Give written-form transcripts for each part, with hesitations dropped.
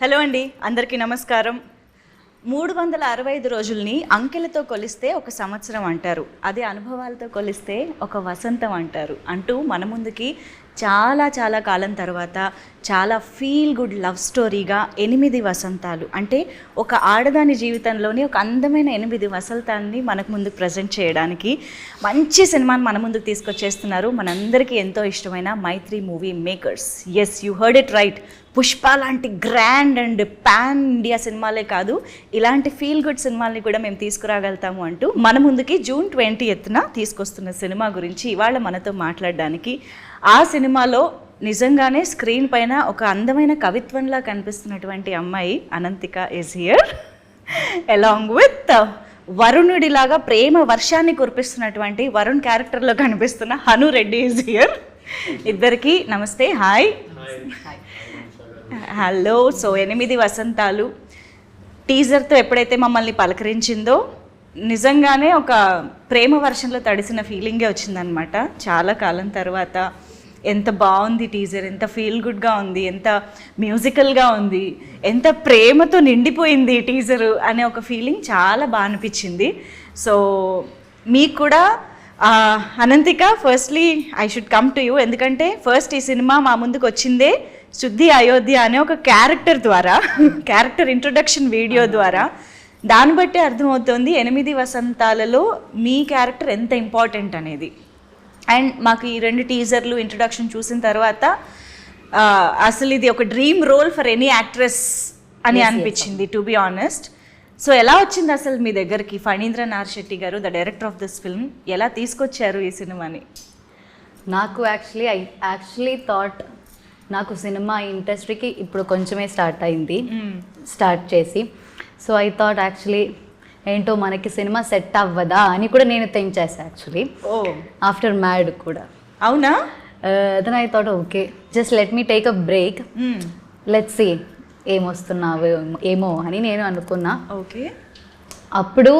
Hello అండి, అందరికీ నమస్కారం. 365 రోజుల్ని అంకెలతో కొలిస్తే ఒక సంవత్సరం అంటారు, అదే అనుభవాలతో కొలిస్తే ఒక వసంతం అంటారు అంటూ మన ముందుకి చాలా కాలం తర్వాత చాలా ఫీల్ గుడ్ లవ్ స్టోరీగా 8 వసంతాలు, అంటే ఒక ఆడదాని జీవితంలోని ఒక అందమైన 8 వసంతాలని మనకు ముందుకు ప్రజెంట్ చేయడానికి మంచి సినిమాని మన ముందుకు తీసుకొచ్చేస్తున్నారు మనందరికీ ఎంతో ఇష్టమైన Mythri movie makers. Yes, you heard it right. Pushpa లాంటి గ్రాండ్ అండ్ పాన్ ఇండియా సినిమాలే కాదు, ఇలాంటి ఫీల్ గుడ్ సినిమాల్ని కూడా మేము తీసుకురాగలుగుతాము అంటూ మన ముందుకి జూన్ 20న తీసుకొస్తున్న సినిమా గురించి ఇవాళ మనతో మాట్లాడడానికి, ఆ సినిమాలో నిజంగానే స్క్రీన్ పైన ఒక అందమైన కవిత్వంలా కనిపిస్తున్నటువంటి అమ్మాయి Anantika is here, along with వరుణుడిలాగా ప్రేమ వర్షాన్ని కురిపిస్తున్నటువంటి వరుణ్ క్యారెక్టర్లో కనిపిస్తున్న హను రెడ్డి ఈజ్ హియర్. ఇద్దరికి నమస్తే, హాయ్. హలో. సో 8 వసంతాలు టీజర్తో ఎప్పుడైతే మమ్మల్ని పలకరించిందో నిజంగానే ఒక ప్రేమ వర్షంలో తడిసిన ఫీలింగే వచ్చిందనమాట. చాలా కాలం తర్వాత ఎంత బాగుంది టీజర్, ఎంత ఫీల్ గుడ్గా ఉంది, ఎంత మ్యూజికల్గా ఉంది, ఎంత ప్రేమతో నిండిపోయింది టీజరు అనే ఒక ఫీలింగ్ చాలా బాగా అనిపించింది. సో మీకు కూడా Ananthika, firstly I should come to you, ఎందుకంటే ఫస్ట్ ఈ సినిమా మా ముందుకు వచ్చిందే శుద్ధి అయోధ్య అనే ఒక క్యారెక్టర్ ద్వారా, క్యారెక్టర్ ఇంట్రొడక్షన్ వీడియో ద్వారా. దాన్ని బట్టి అర్థమవుతుంది 8 వసంతాలలో మీ క్యారెక్టర్ ఎంత ఇంపార్టెంట్ అనేది. అండ్ మాకు ఈ 2 టీజర్లు ఇంట్రొడక్షన్ చూసిన తర్వాత అసలు ఇది ఒక dream role for any actress అని అనిపించింది, టు బి ఆనెస్ట్. సో ఎలా వచ్చింది అసలు మీ దగ్గరికి ఫణీంద్ర నార్ శెట్టి గారు, the director of this film, ఎలా తీసుకొచ్చారు ఈ సినిమాని? నాకు యాక్చువల్లీ థాట్, నాకు సినిమా ఇండస్ట్రీకి ఇప్పుడు కొంచెమే స్టార్ట్ అయింది, స్టార్ట్ చేసి. సో ఐ థాట్ యాక్చువల్లీ ఏంటో మనకి సినిమా సెట్ అవ్వదా అని కూడా నేను థింక్ చేశాను యాక్చువల్లీ ఆఫ్టర్ మ్యాడ్ కూడా. అవునా? Then I thought okay, just let me take a break, let's see ఏమొస్తున్నావు ఏమో అని నేను అనుకున్నా. ఓకే. అప్పుడు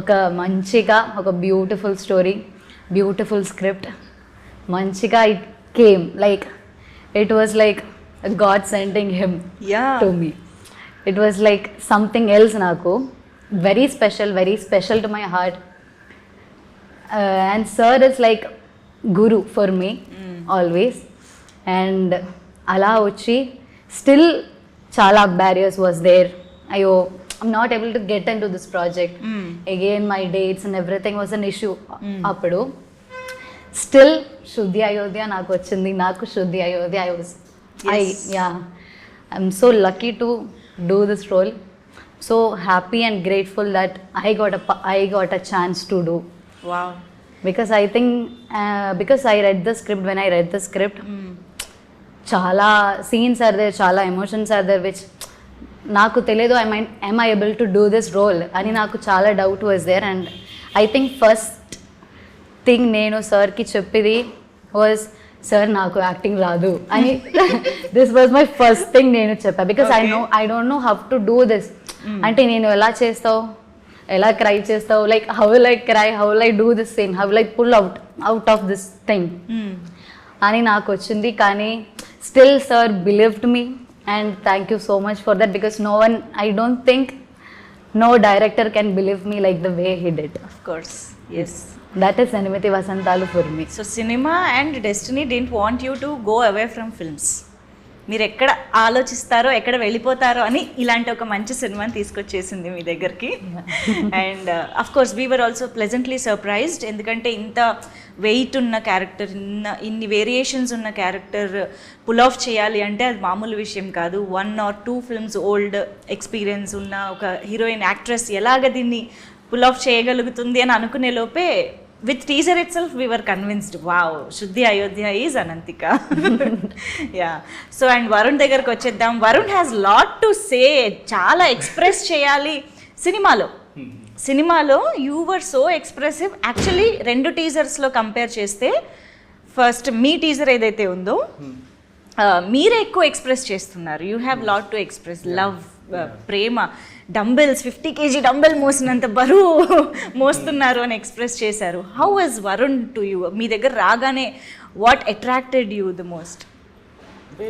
ఒక మంచిగా ఒక బ్యూటిఫుల్ స్టోరీ, బ్యూటిఫుల్ స్క్రిప్ట్ మంచిగా it came, like it was like God sending him to me. It was like something else naku, very special to my heart. And sir is like guru for me always. And ala vachi still chala barriers was there. Ayo, I'm not able to get into this project. Again my dates and everything was an issue appudu. Still Shuddhi Ayodhya నాకు వచ్చింది, నాకు Shuddhi Ayodhya I'm so lucky to do this role, so happy and grateful that I got a chance to do. Wow. Because I think because I read the script, when I read the script చాలా scenes are there, చాలా emotions are there which నాకు తెలియదు am I able to do this role అని నాకు చాలా doubt was there. And I think first thing నేను సార్కి చెప్పేది వాజ్, సార్ నాకు యాక్టింగ్ రాదు అని. This was my first thing నేను చెప్పా, because I don't know how to do this. అంటే నేను ఎలా చేస్తావు, ఎలా క్రై చేస్తావు, like how will I cry, how will I do this thing, how will I pull out of this thing అని నాకు వచ్చింది. కానీ still sir believed me and thank you so much for that, because no one, I don't think no director can believe me like the way he did. Of course, yes. That is 8 vasantalu for me. So cinema and destiny didn't want you to go away from films. మీరు ఎక్కడ ఆలోచిస్తారో ఎక్కడ వెళ్ళిపోతారో అని ఇలాంటి ఒక మంచి సినిమాని తీసుకొచ్చేసింది మీ దగ్గరికి. And of course we were also pleasantly surprised, ఎందుకంటే ఇంత వెయిట్ ఉన్న క్యారెక్టర్, ఇన్ని వేరియేషన్స్ ఉన్న క్యారెక్టర్ పుల్ ఆఫ్ చేయాలి అంటే అది మామూలు విషయం కాదు. 1 or 2 ఫిల్మ్స్ ఓల్డ్ ఎక్స్పీరియన్స్ ఉన్న ఒక హీరోయిన్ యాక్ట్రెస్ ఎలాగ దీన్ని పుల్ ఆఫ్ చేయగలుగుతుంది అని అనుకునే లోపే with teaser itself we were convinced, wow, Shuddhi Ayodhya is Anantika. Yeah. So and Varun దగ్గరికి వచ్చేద్దాం. Varun has lot to say, చాలా ఎక్స్ప్రెస్ చేయాలి సినిమాలో. You were so expressive actually. 2 టీజర్స్లో కంపేర్ చేస్తే ఫస్ట్ మీ టీజర్ ఏదైతే ఉందో మీరే ఎక్కువ ఎక్స్ప్రెస్ చేస్తున్నారు. You have lot to express, love, ప్రేమ, డంబెల్స్ 50 kg డంబెల్ మోసినంత బరువు మోస్తున్నారు అని ఎక్స్ప్రెస్ చేశారు. How was Varun to you? మీ దగ్గర రాగానే what attracted you the most? అంటే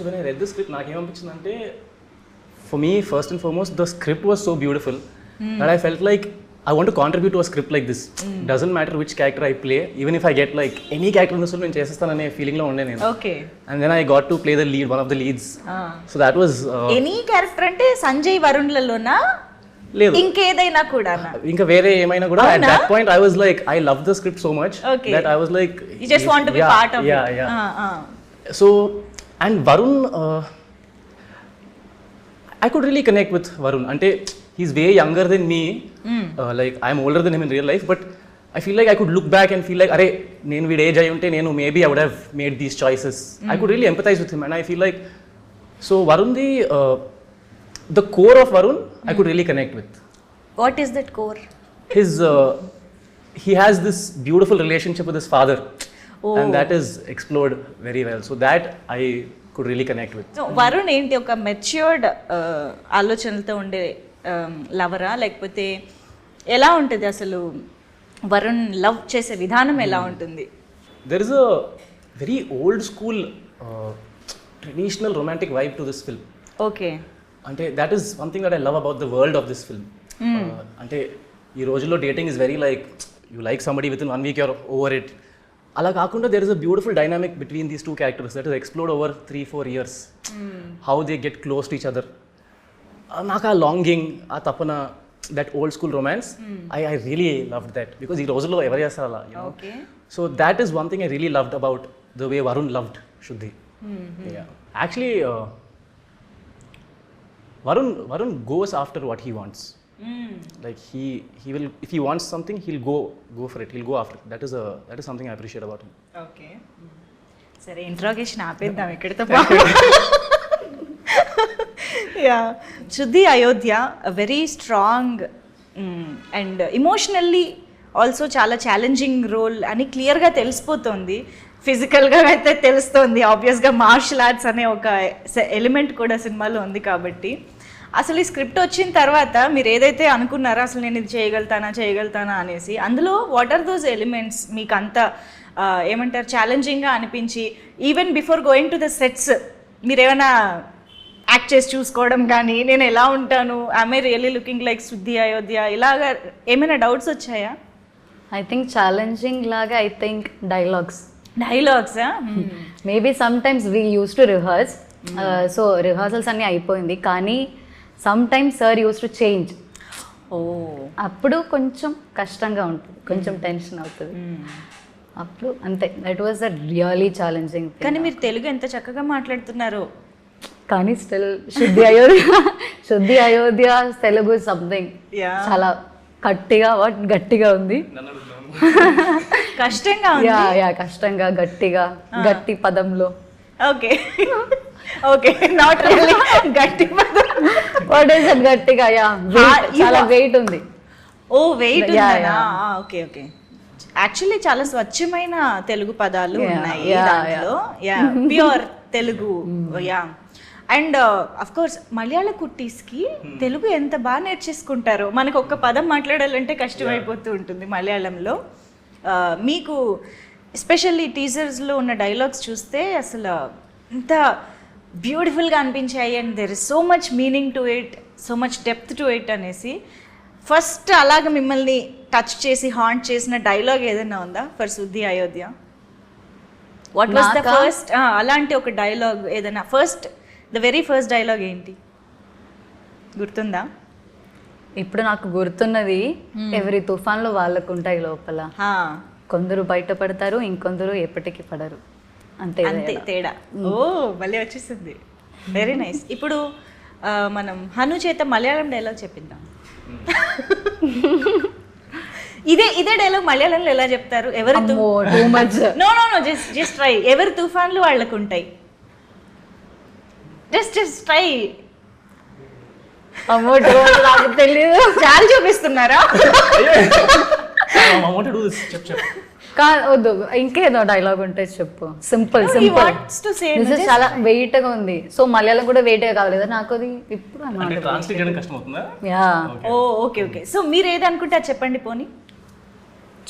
so when I read the script నాకేమనిపించిందంటే for me first and foremost the script was so beautiful that I felt like I want to contribute to a script like this. Doesn't matter which character I play, even if I get like any character in this film, నేను చేసేస్తాననే feeling లో ఉండే నేను. Okay. And then I got to play the lead, one of the leads. So that was any character అంటే సంజయ్ వరుణ్లలోనా లేదు ఇంకేదైనా కూడా ఇంకా వేరే ఏమైనా కూడా at that point I was like I love the script so much that I was like you just want to be part of it. Yeah. So and Varun I could really connect with Varun ante he's way younger than me. Like I'm older than him in real life, but I feel like I could look back and feel like, arey, nenu vid age ayunte nenu maybe I would have made these choices. I could really empathize with him, and I feel like so Varun the core of Varun I could really connect with. What is that core? His he has this beautiful relationship with his father, and that is explored very well. So that I could really connect with. So Varun ఏంటి ఒక matured ఆలోచనలతో ఉండే లవరా లేకపోతే ఎలా ఉంటుంది అసలు Varun love చేసే విధానం ఎలా ఉంటుంది? There is a very old school traditional romantic vibe to this film. Okay. అంటే that is one thing that I love about the world of this film. అంటే ఈ రోజుల్లో dating is very like you like somebody with in 1 week you're over it. అలా కాకుండా there is a beautiful dynamic between these two characters that is explored over 3-4 years. How they get close to each other. నాకు ఆ longing ఆ తపన that old school romance I really loved that because ఈ రోజుల్లో ఎవరు చేస్తారు అలా so that is one thing I really loved about the way Varun loved Shuddhi actually Varun goes after what he wants like he will if he wants something he'll go for it, he'll go after it. That is something I appreciate about him. Okay. సరే interrogation ఆపేద్దాం ఇక్కడితో. Yeah, Shuddhi Ayodhya, a very strong and emotionally also చాలా challenging role అని క్లియర్గా తెలిసిపోతుంది. ఫిజికల్గా అయితే తెలుస్తుంది, ఆబ్వియస్గా మార్షల్ ఆర్ట్స్ అనే ఒక ఎలిమెంట్ కూడా సినిమాలో ఉంది. కాబట్టి అసలు ఈ స్క్రిప్ట్ వచ్చిన తర్వాత మీరు ఏదైతే అనుకున్నారో అసలు నేను ఇది చేయగలుగుతానా అనేసి, అందులో వాట్ ఆర్ దోస్ ఎలిమెంట్స్ మీకు అంత ఏమంటారు ఛాలెంజింగ్గా అనిపించి even before going to the sets మీరు ఏమైనా యాక్ట్ చేసి చూసుకోవడం కానీ నేను ఎలా ఉంటాను, ఐ రియల్లీ లుకింగ్ లైక్ శుద్ధి అయోధ్య, ఇలాగా ఏమైనా డౌట్స్ వచ్చాయా? ఐ థింక్ ఛాలెంజింగ్ లాగా I think dialogues maybe some times we used to rehearse, so rehearsals అన్నీ అయిపోయింది కానీ some times sir use to change. అప్పుడు కొంచెం కష్టంగా ఉంటుంది, కొంచెం టెన్షన్ అవుతుంది అప్పుడు అంతే. That was the really challenging. కానీ మీరు తెలుగు ఎంత చక్కగా మాట్లాడుతున్నారు. కానీ స్టిల్ శుద్ధి అయోధ్య తెలుగు సంథింగ్ చాలా గట్టిగా ఉంది. కష్టంగా కష్టంగా గట్టిగా గట్టి పదంలో. ఓకే ఓకే నాట్ రియల్లీ గట్టి పదం. వాట్ ఇస్ ఇట్ గట్టిగా? చాలా వెయిట్ ఉంది. ఓ వెయిట్ ఉందా? Okay okay. యాక్చువల్లీ చాలా స్వచ్ఛమైన తెలుగు పదాలు ఉన్నాయి దాంట్లో. Pure Telugu. And of course Malayala కుట్టీస్కి తెలుగు ఎంత బాగా నేర్చేసుకుంటారో. మనకు ఒక్క పదం మాట్లాడాలంటే కష్టమైపోతూ ఉంటుంది మలయాళంలో. మీకు ఎస్పెషల్లీ టీజర్స్లో ఉన్న డైలాగ్స్ చూస్తే అసలు ఎంత బ్యూటిఫుల్గా అనిపించాయి. And there is so much meaning to it, so much depth to it అనేసి. ఫస్ట్ అలాగ మిమ్మల్ని టచ్ చేసి హాంట్ చేసిన డైలాగ్ ఏదైనా ఉందా ఫర్ శుద్ధి Ayodhya? What was the first అలాంటి ఒక డైలాగ్ ఏదైనా ద వెరీ ఫస్ట్ డైలాగ్ ఏంటి గుర్తుందా? ఇప్పుడు నాకు గుర్తున్నది ఎవరి తుఫాన్లో వాళ్ళకు ఉంటాయి లోపల, కొందరు బయటపడతారు ఇంకొందరు ఎప్పటికీ పడరు, అంతే తేడా. ఓ భలే వచ్చేసింది, వెరీ నైస్. ఇప్పుడు మనం హను చేత మలయాళం డైలాగ్ చెప్పిద్దాం. ఇదే డైలాగ్ మలయాళంలో ఎలా చెప్తారు? ఎవరు జస్ట్ ట్రై. ఎవరి తుఫాన్లు వాళ్ళకు ఉంటాయి. Just try. తెలియదు, చాలా చూపిస్తున్నారా? వద్దు, ఇంకేదో డైలాగ్ ఉంటే చెప్పు. సింపుల్ చాలా వెయిట్ గా ఉంది. సో మలయాళం కూడా వెయిట్ గా కావాలి కదా నాకు. అది ఇప్పుడు ఓకే ఓకే. సో మీరు ఏది అనుకుంటే అది చెప్పండి. పోనీ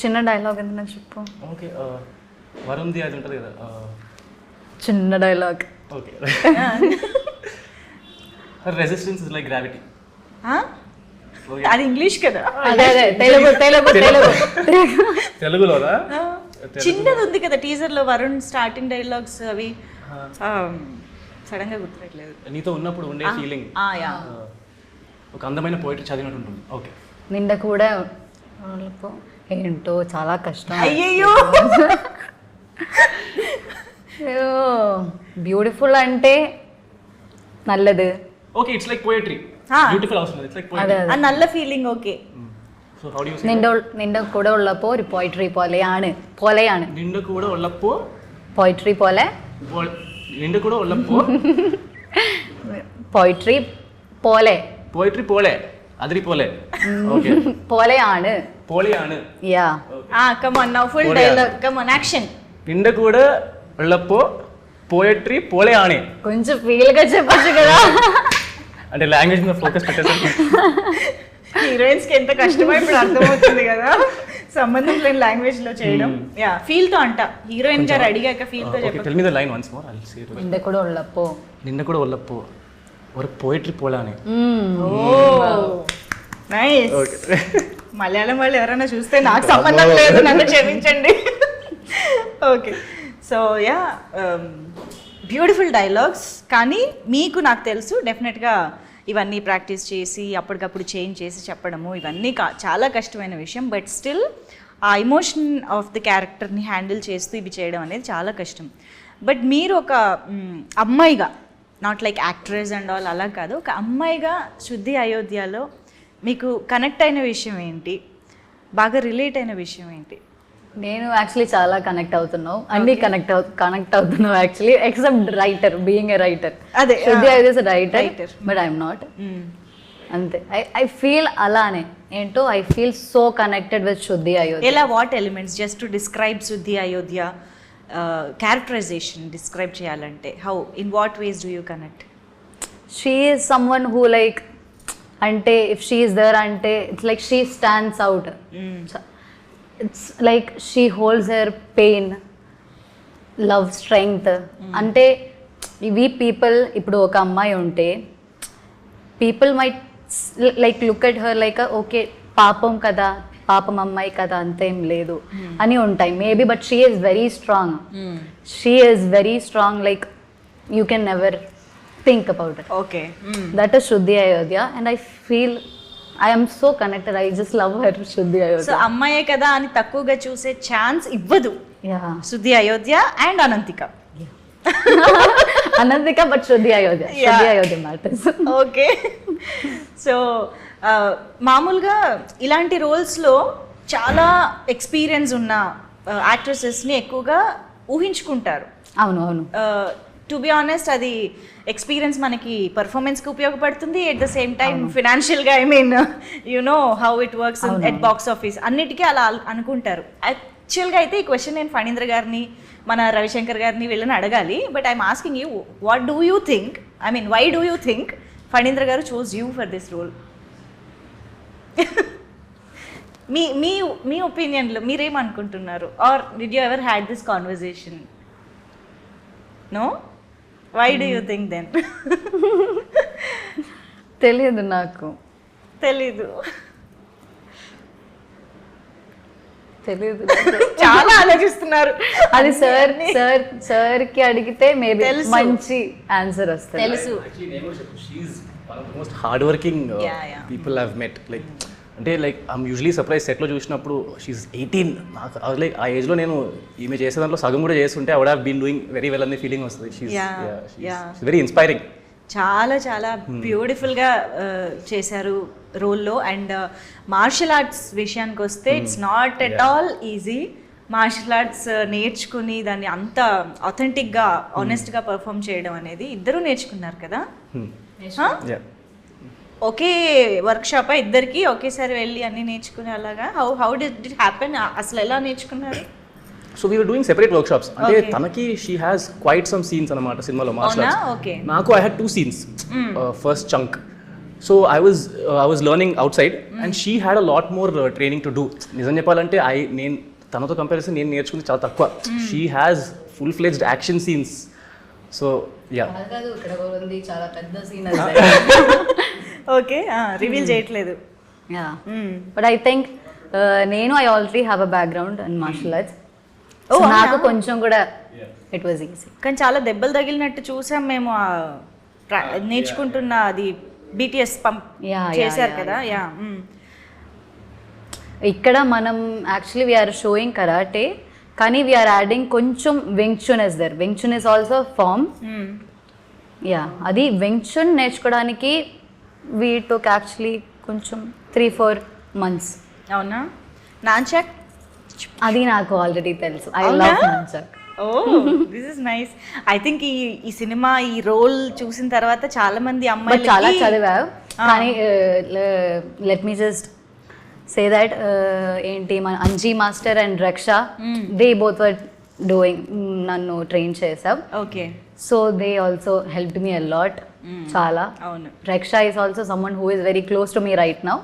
చిన్న డైలాగ్ ఏదైనా చెప్పు. ఓకే వరుణ్ది అది ఉంటుంది కదా, చిన్న dialogue. Okay resistance is like gravity. అది ఇంగ్లీష్ కదా. అదే తెలుగు తెలుగులోనా? చిన్నది ఉంది కదా టీజర్ లో, వరుణ్ స్టార్టింగ్ డైలాగ్స్ అవి సడన్ గా గుర్తుపెట్టలేదు. నీతో ఉన్నప్పుడు ఉండే ఫీలింగ్ ఒక అందమైన పోయిటరీ చదివినట్టు ఉంటుంది. ఓకే. నిండా కూడా ఏంటో చాలా కష్టం. అయ్యయ్యో బ్యూటిఫుల్ అంటే నల్లది. Okay, it's like poetry. Beautiful అవసరం లేదు, ఇట్స్ లైక్ అదే పోయిటరీ. ఆ నల్ల feeling. Okay. So how do you say? നിന്റെ കൂടെ ഉള്ളപ്പോ ഒരു പോയിട്രി പോലെയാണ്. നിന്റെ കൂടെ ഉള്ളപ്പോ പോയിട്രി പോലെ. നിന്റെ കൂടെ ഉള്ളപ്പോ പോയിട്രി പോലെ. പോയിട്രി പോലെ, അതിരി പോലെ. ഓക്കേ. പോലെയാണ്. പോലെയാണ്. യാ. come on now, full dialogue, come on, action. నిండు కూడా ఉళ్ళప్పో పోయట్రీ పోలేయానే. కొంచెం ఫీల్ గా చెప్పొచ్చు కదా. అంటే లాంగ్వేజ్ మీద ఫోకస్ పెట్టేసరికి హీరోయిన్స్ కి ఎంత కష్టమో ఇప్పుడు అర్థమవుతుంది కదా, సంబంధం లేని లాంగ్వేజ్ లో చేయడం. యా, ఫీల్ తో అంట. హీరోయిన్ గారు అడిగాక ఫీల్ తో చెప్పండి. Tell me the line once more, I will say it. నిండు కూడా ఉళ్ళప్పో. నిండు కూడా ఉళ్ళప్పో ఒక పోయట్రీ పోలానే. నైస్. మలయాళం వాళ్ళు ఎవరైనా చూస్తే నాకు సంబంధం లేదు, నన్ను క్షమించండి. Okay. So yeah, beautiful dialogues. కానీ మీకు నాకు తెలుసు డెఫినెట్గా ఇవన్నీ ప్రాక్టీస్ చేసి అప్పటికప్పుడు చేంజ్ చేసి చెప్పడము ఇవన్నీ చాలా కష్టమైన విషయం. బట్ స్టిల్ ఆ ఎమోషన్ ఆఫ్ ది క్యారెక్టర్ని హ్యాండిల్ చేస్తూ ఇవి చేయడం అనేది చాలా కష్టం. బట్ మీరు ఒక అమ్మాయిగా, not like actress and all అలా కాదు, ఒక అమ్మాయిగా శుద్ధి అయోధ్యలో మీకు కనెక్ట్ అయిన విషయం ఏంటి, బాగా రిలేట్ అయిన విషయం ఏంటి? నేను యాక్చువల్లీ చాలా కనెక్ట్ అవుతున్నావు, అన్ని కనెక్ట్ అవుతున్నావు actually, except writer, being a writer. అదే, శుద్ధి Ayodhya writer, but I'm not. అంతే. ఐ ఫీల్ అలానే ఏంటో, I feel so connected with శుద్ధి అయోధ్య. ఎలా, what elements just to describe శుద్ధి అయోధ్య క్యారెక్టరైజేషన్ డిస్క్రైబ్ చేయాలంటే, how, in what ways do you connect? She is someone who like, అంటే ఇఫ్ షీ ఈస్ దేర్ అంటే it's like she stands out. It's like she holds her pain, love, strength. అంటే ఇవి people, ఇప్పుడు ఒక అమ్మాయి ఉంటే people might like look at her like okay పాపం కదా, పాపం అమ్మాయి కదా, అంతేం లేదు అని ఉంటాయి maybe. But she is very strong. She is very strong, like you can never think about it. Okay. That is Shuddhi Ayodhya, and I feel I am so connected. I just love her, Shuddhi Ayodhya. So అమ్మాయే కదా అని తక్కువగా చూసే chance ఇవ్వదు Yeah. శుద్ధి Ayodhya and Ananthika. Anantika, but Shuddhi Ayodhya. Yeah. Shuddhi Ayodhya matters. Okay. So మామూలుగా ఇలాంటి రోల్స్లో చాలా ఎక్స్పీరియన్స్ ఉన్న యాక్ట్రెసెస్ని ఎక్కువగా ఊహించుకుంటారు. అవును అవును. టు బి ఆనెస్ట్, అది ఎక్స్పీరియన్స్ మనకి పర్ఫార్మెన్స్కి ఉపయోగపడుతుంది, ఎట్ ద సేమ్ టైం ఫినాన్షియల్గా, I mean know how it works at box office, అన్నిటికీ అలా అనుకుంటారు. యాక్చువల్గా అయితే ఈ క్వశ్చన్ నేను ఫణీంద్ర గారిని, మన రవిశంకర్ గారిని వీళ్ళని అడగాలి. But I'm asking you, what do you think, I mean why do you think Phanindra garu choose you for this role? మీ మీ మీ ఒపీనియన్లో మీరేమనుకుంటున్నారు? Or did you ever had this conversation? No? Why do you think then? తెలియదు నాకు. తెలీదు. తెలియదు. చాలా ఆలోచిస్తున్నారు. అది సార్ కి అడిగితే మేబీ మంచి ఆన్సర్ వస్తుంది. తెలుసు. She's one of the most hard working people I have met. Like అంటే లైక్ ఐఎమ్ యూజువలీ సర్ప్రైజ్ సెట్లో చూసినప్పుడు షీఈస్ 18. నాకు లైక్ ఆ ఏజ్లో నేను ఈమె చేసే దాంట్లో సగం కూడా చేస్తుంటే I would have been doing very well అనే ఫీలింగ్ వస్తుంది. She's very inspiring. చాలా చాలా బ్యూటిఫుల్గా చేశారు రోల్లో. అండ్ మార్షల్ ఆర్ట్స్ విషయానికి వస్తే it's not at all easy. Martial arts నేర్చుకుని దాన్ని అంత ఆథెంటిక్గా, ఆనెస్ట్గా పర్ఫామ్ చేయడం అనేది ఇద్దరూ నేర్చుకున్నారు కదా? ఒకే వర్క్షాప్ ఇద్దరికి ఒకేసారి వెళ్ళి అన్ని నేర్చుకునే అలాగా? How did it happen? అసలు ఎలా నేర్చుకున్నారు? So we were doing separate workshops. అంటే తనకి she has quite some scenes అనమాట సినిమాలో మార్షల్ ఆర్ట్స్. నాకు I had 2 scenes. First chunk. So I was learning out side and she had a lot more training to do. నిజం చెప్పాలంటే నేను తనతో comparison నేను నేర్చుకుంది చాలా తక్కువ. She has full fledged action scenes. So yeah కాదు ఇక్కడ ఉంది చాలా పెద్ద సీన్ ఓకే రివీల్ చేయట్లేదు. యా బట్ ఐ థింక్ నేను I already have a background in martial arts. నాకు కొంచెం కూడా ఇట్ వాజ్ ఈజీ. కానీ చాలా దెబ్బలు తగిలినట్టు చూసాం మేము నేర్చుకుంటున్న అది BTS పంప్ చేశారు కదా. యా ఇక్కడ మనం యాక్చువల్లీ వీఆర్ షోయింగ్ కరాటే కానీ వీఆర్ యాడింగ్ కొంచెం Wing Chun is there. Wing Chun is also form. Yeah అది వింగ్ చున్ నేర్చుకోవడానికి వీ టుక్ యాక్చువల్లీ కొంచెం 3-4 months. అవునా? నాన్చాక్ అది నాకు ఆల్రెడీ తెలుసు. I love nunchuck. Oh this is nice. I think ఈ సినిమా ఈ రోల్ చూసిన తర్వాత చాలా మంది అమ్మాయిలు చాలా చదివావు కానీ let me just say that ఏంటి మన Anji master and Raksha they both were doing నన్ను ట్రైన్ చేసావు. Okay so they also help me a lot. చాలా. అవును. Raksha is also someone who is very close to me right now.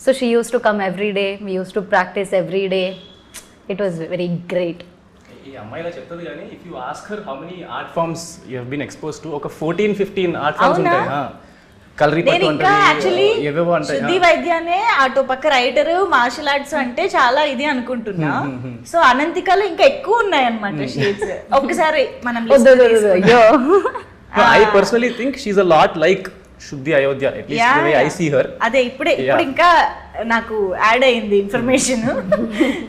So she used to come every day. We used to practice every day. It was very great. ఈ అమ్మాయిలా చెప్తుంది కానీ if you ask her how many art forms you have been expose to ఒక 14-15 art forms ఉంటాయి. కలరీ పట్టు అంటారు, ఏవేవో అంటాయి. శుద్ధి వైద్యానే అటు పక్క రైటర్ మార్షల్ ఆర్ట్స్ అంటే చాలా ఇది అనుకుంటున్నా. సో అనంతికలో ఇంకా ఎక్కువ ఉన్నాయి అన్నమాట షేడ్స్. ఒక్కసారి మనం అయ్యో I personally think she's a lot like Shuddhi Ayodhya, at least the way I see her. అదే ఇప్పుడు ఇంకా నాకు యాడ్ అయింది information.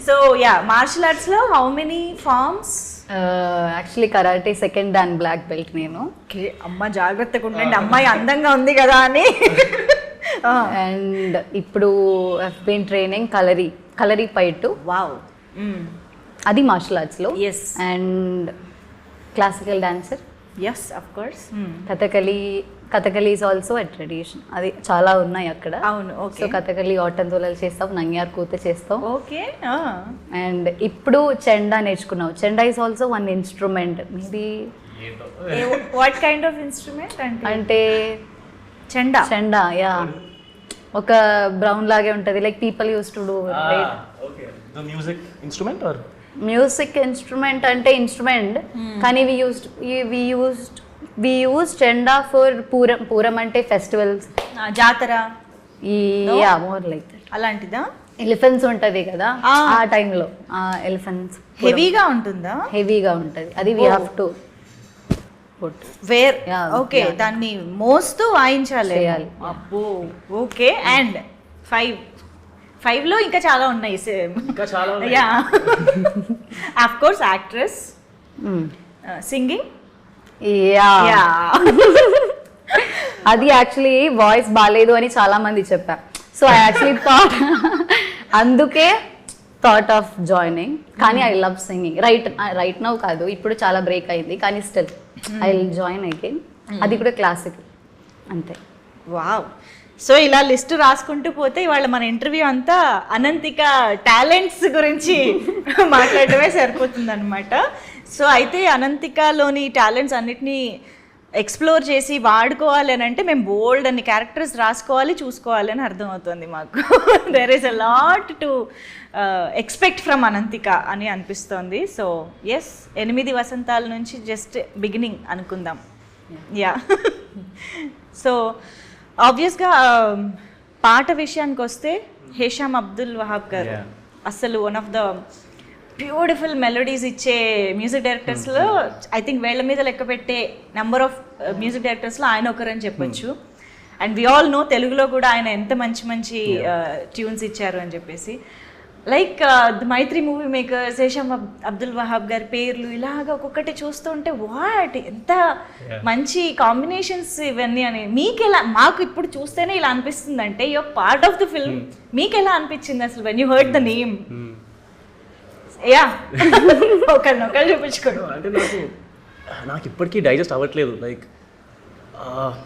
So yeah martial arts లో how many forms? Actually karate second dan black belt నేను. అమ్మ జాగ్రత్తగా ఉండండి, అమ్మాయి అందంగా ఉంది కదా అని. అండ్ ఇప్పుడు I've been training Kalaripayattu. Wow. అది మార్షల్ ఆర్ట్స్ లో. Yes. And classical dancer. Yes of course. Kathakali is also a tradition. అది చాలా ఉన్నాయి అక్కడ. అవును. ఓకే. సో కథకలి ఆటంతోలలు చేస్తాం, నంగ్యార్ కూత చేస్తాం. ఓకే. అండ్ ఇప్పుడు చెండా నేర్చుకున్నావు. Chenda is also one instrument. Maybe what kind of instrument అంటే చెండా యా ఒక బ్రౌన్ లాగే ఉంటది. Like people use to do The music instrument or music instrument అంటే ఇన్స్ట్రుమెంట్ కానీ we use chenda for pooram అంటే ఫెస్టివల్స్, జాతర, యా మోర్ లైక్ దట్. అలాంటిదా? Elephants ఉంటది కదా ఆ టైంలో. ఎలిఫెంట్స్ హెవీగా ఉంటుందా? హెవీగా ఉంటది. అది we have to wear. Okay. దాన్ని మోస్తూ వాయించాలి. అబ్బో. ఓకే. అండ్ 5 లో ఇంకా చాలా ఉన్నాయి. Yeah of course actress, singing. Yeah అది యాక్చువల్లీ వాయిస్ బాగాలేదు అని చాలా మంది చెప్పారు. సో ఐ యాక్చువల్లీ అందుకే థాట్ ఆఫ్ జాయినింగ్. కానీ I love singing. Right now కాదు, ఇప్పుడు చాలా బ్రేక్ అయింది కానీ still I will join again. అది కూడా క్లాసికల్ అంతే. వావ్. సో ఇలా లిస్ట్ రాసుకుంటూ పోతే ఇవాళ మన ఇంటర్వ్యూ అంతా అనంతిక టాలెంట్స్ గురించి మాట్లాడటమే సరిపోతుంది అనమాట. సో అయితే అనంతికలోని టాలెంట్స్ అన్నిటినీ ఎక్స్ప్లోర్ చేసి వాడుకోవాలి అని అంటే మేము బోల్డ్ అన్ని క్యారెక్టర్స్ రాసుకోవాలి, చూసుకోవాలి అని అర్థమవుతుంది మాకు. There is a lot to expect from Ananthika అని అనిపిస్తోంది. సో ఎస్, 8 వసంతాల నుంచి జస్ట్ బిగినింగ్ అనుకుందాం. యా. సో ఆబ్వియస్గా పాట విషయానికి వస్తే హేషామ్ అబ్దుల్ వహాబ్ గారు అసలు one of the beautiful melodies ఇచ్చే మ్యూజిక్ డైరెక్టర్స్లో ఐ థింక్ వేళ్ల మీద లెక్క పెట్టే నెంబర్ ఆఫ్ మ్యూజిక్ డైరెక్టర్స్లో ఆయన ఒకరని చెప్పొచ్చు. అండ్ వి ఆల్ నో తెలుగులో కూడా ఆయన ఎంత మంచి మంచి ట్యూన్స్ ఇచ్చారు అని చెప్పేసి. Like the Mythri movie makers, Hesham Abdul Wahab గారి పేర్లు ఇలాగ ఒక్కొక్కటి చూస్తుంటే వాట్ ఎంత మంచి కాంబినేషన్స్ ఇవన్నీ అని. మీకు ఎలా, మాకు ఇప్పుడు చూస్తేనే ఇలా అనిపిస్తుంది అంటే your part of the film. మీకు ఎలా అనిపించింది అసలు when you heard the name? Yeah ఒకళ్ళు చూపించుకోండి. అంటే నాకు ఇప్పటికీ డైజెస్ట్ అవ్వట్లేదు. Like